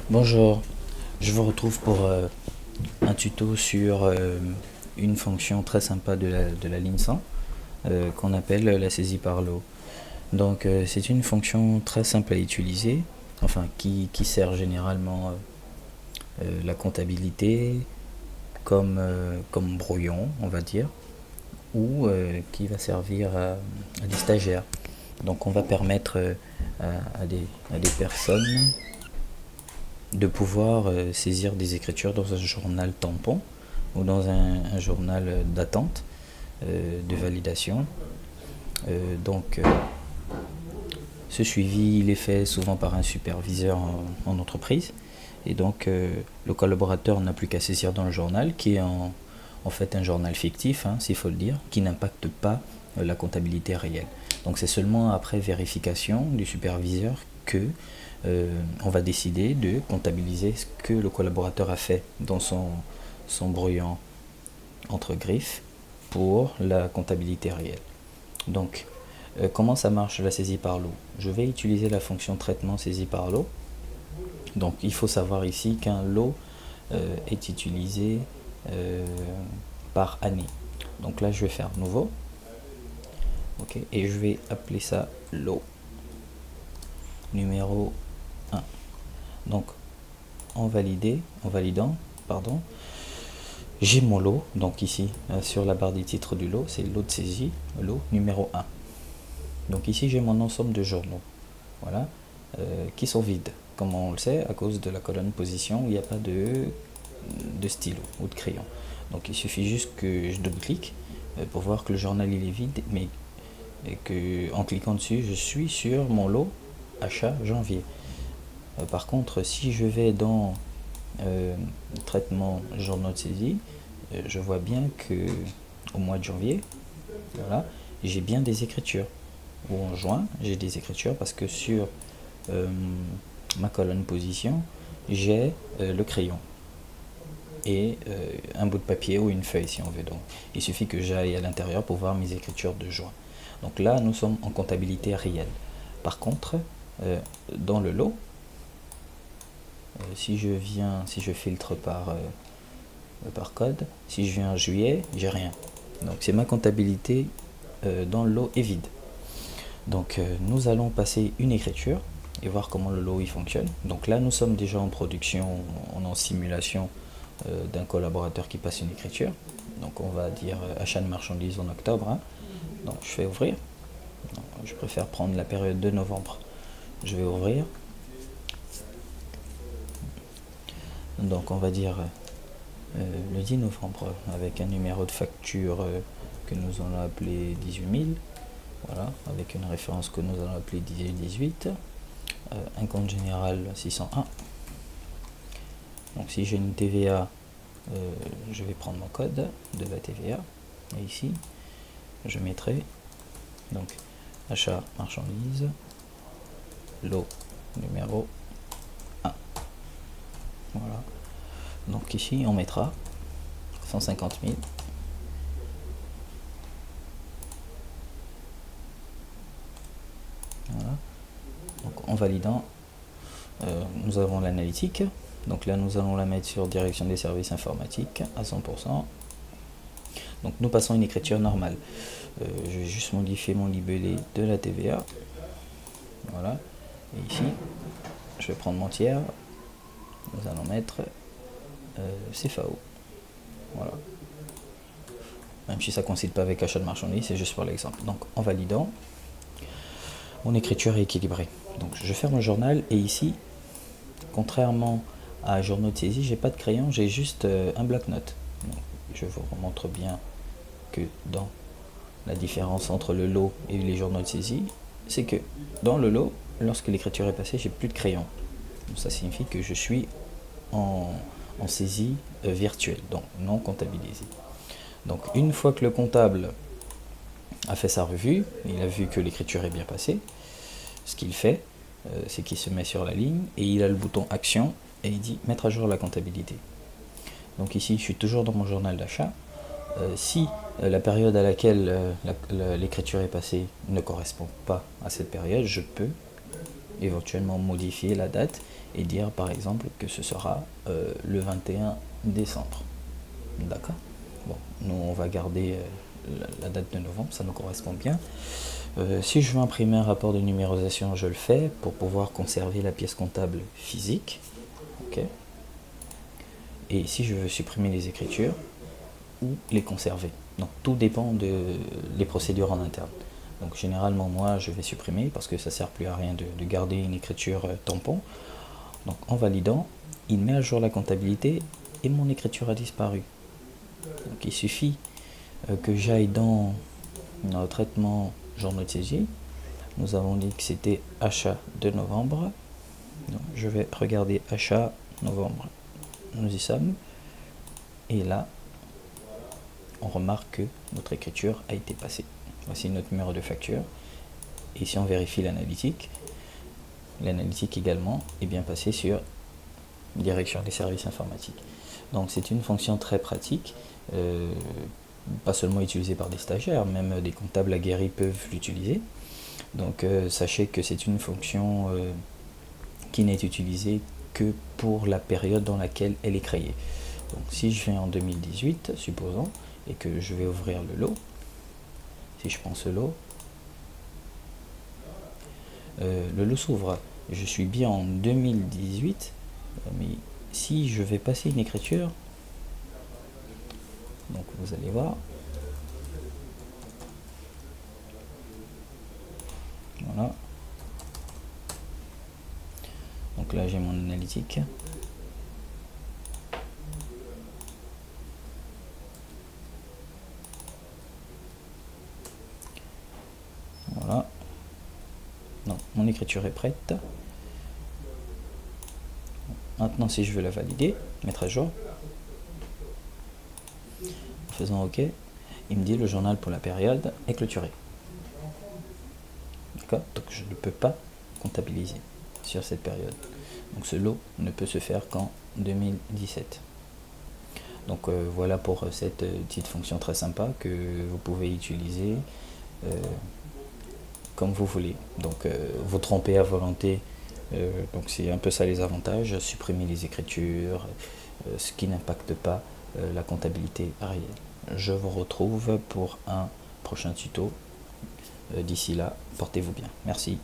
Bonjour, je vous retrouve pour un tuto sur une fonction très sympa de la ligne 100 qu'on appelle la saisie par lot. Donc c'est une fonction très simple à utiliser, enfin qui sert généralement la comptabilité comme brouillon, on va dire, ou qui va servir à des stagiaires. Donc on va permettre à des personnes de pouvoir saisir des écritures dans un journal tampon ou dans un journal d'attente, de validation. Donc ce suivi il est fait souvent par un superviseur en entreprise et donc le collaborateur n'a plus qu'à saisir dans le journal qui est en fait un journal fictif, hein, s'il faut le dire, qui n'impacte pas la comptabilité réelle. Donc c'est seulement après vérification du superviseur que on va décider de comptabiliser ce que le collaborateur a fait dans son brouillon entre griffes pour la comptabilité réelle. Donc, comment ça marche la saisie par lot? Je vais utiliser la fonction traitement saisie par lot. Donc, il faut savoir ici qu'un lot est utilisé par année. Donc là, je vais faire nouveau. Ok, et je vais appeler ça lot numéro 1. Donc, en validant, pardon, j'ai mon lot, donc ici sur la barre des titres du lot, c'est lot de saisie, lot numéro 1. Donc ici j'ai mon ensemble de journaux, voilà, qui sont vides, comme on le sait, à cause de la colonne position où il n'y a pas de stylo ou de crayon. Donc il suffit juste que je double-clique pour voir que le journal il est vide, mais que en cliquant dessus, je suis sur mon lot achat janvier. Par contre, si je vais dans traitement journaux de saisie, je vois bien que au mois de janvier, voilà, j'ai bien des écritures. Ou en juin, j'ai des écritures parce que sur ma colonne position, j'ai le crayon et un bout de papier ou une feuille si on veut. Donc, il suffit que j'aille à l'intérieur pour voir mes écritures de juin. Donc là, nous sommes en comptabilité réelle. Par contre, dans le lot, si je filtre par code, si je viens en juillet, j'ai rien. Donc c'est ma comptabilité dans le lot est vide. Donc nous allons passer une écriture et voir comment le lot il fonctionne. Donc là nous sommes déjà en production, en simulation d'un collaborateur qui passe une écriture. Donc on va dire achat de marchandises en octobre, hein. Donc je fais ouvrir. Donc, je préfère prendre la période de novembre. Je vais ouvrir. Donc on va dire le 10 novembre avec un numéro de facture que nous allons appeler 18 000. Voilà, avec une référence que nous allons appeler 18, un compte général 601. Donc si j'ai une TVA, je vais prendre mon code de la TVA et ici je mettrai donc achat marchandise lot numéro 1. Voilà, donc ici on mettra 150 000. Voilà. Donc en validant, nous avons l'analytique. Donc là, nous allons la mettre sur direction des services informatiques à 100%. Donc nous passons une écriture normale. Je vais juste modifier mon libellé de la TVA. Voilà. Et ici, je vais prendre mon tiers. Nous allons mettre CFAO. Voilà. Même si ça ne coïncide pas avec achat de marchandises, c'est juste pour l'exemple. Donc en validant, mon écriture est équilibrée. Donc je ferme le journal et ici, contrairement à journaux de saisie, j'ai pas de crayon, j'ai juste un bloc-notes. Je vous remontre bien que dans la différence entre le lot et les journaux de saisie, c'est que dans le lot, lorsque l'écriture est passée, j'ai plus de crayon. Donc ça signifie que je suis en saisie virtuelle, donc non comptabilisée. Donc une fois que le comptable a fait sa revue, il a vu que l'écriture est bien passée, ce qu'il fait, c'est qu'il se met sur la ligne et il a le bouton action et il dit mettre à jour la comptabilité. Donc ici, je suis toujours dans mon journal d'achat. Si la période à laquelle l'écriture est passée ne correspond pas à cette période, je peux éventuellement modifier la date et dire par exemple que ce sera le 21 décembre. D'accord. Bon, nous on va garder la date de novembre, ça nous correspond bien. Si je veux imprimer un rapport de numérisation, je le fais pour pouvoir conserver la pièce comptable physique. Ok. Et si je veux supprimer les écritures ou les conserver. Donc tout dépend des procédures en interne. Donc généralement moi je vais supprimer parce que ça sert plus à rien de garder une écriture tampon. Donc en validant, il met à jour la comptabilité et mon écriture a disparu. Donc il suffit que j'aille dans notre traitement journaux de saisie. Nous avons dit que c'était achat de novembre. Donc je vais regarder achat novembre. Nous y sommes. Et là, on remarque que notre écriture a été passée. Voici notre numéro de facture. Et si on vérifie l'analytique également est bien passé sur direction des services informatiques. Donc c'est une fonction très pratique, pas seulement utilisée par des stagiaires, même des comptables aguerris peuvent l'utiliser. Donc sachez que c'est une fonction qui n'est utilisée que pour la période dans laquelle elle est créée. Donc si je vais en 2018, supposons, et que je vais ouvrir le lot, si je prends ce lot, le lot s'ouvre. Je suis bien en 2018, mais si je vais passer une écriture, donc vous allez voir, voilà. Donc là j'ai mon analytique. Voilà. Donc mon écriture est prête. Maintenant si je veux la valider, mettre à jour, en faisant OK, il me dit le journal pour la période est clôturé. D'accord. Donc je ne peux pas comptabiliser sur cette période. Donc ce lot ne peut se faire qu'en 2017. Donc voilà pour cette petite fonction très sympa que vous pouvez utiliser comme vous voulez. Donc vous tromper à volonté, donc c'est un peu ça les avantages, supprimer les écritures, ce qui n'impacte pas la comptabilité réelle. Je vous retrouve pour un prochain tuto. D'ici là, portez-vous bien. Merci.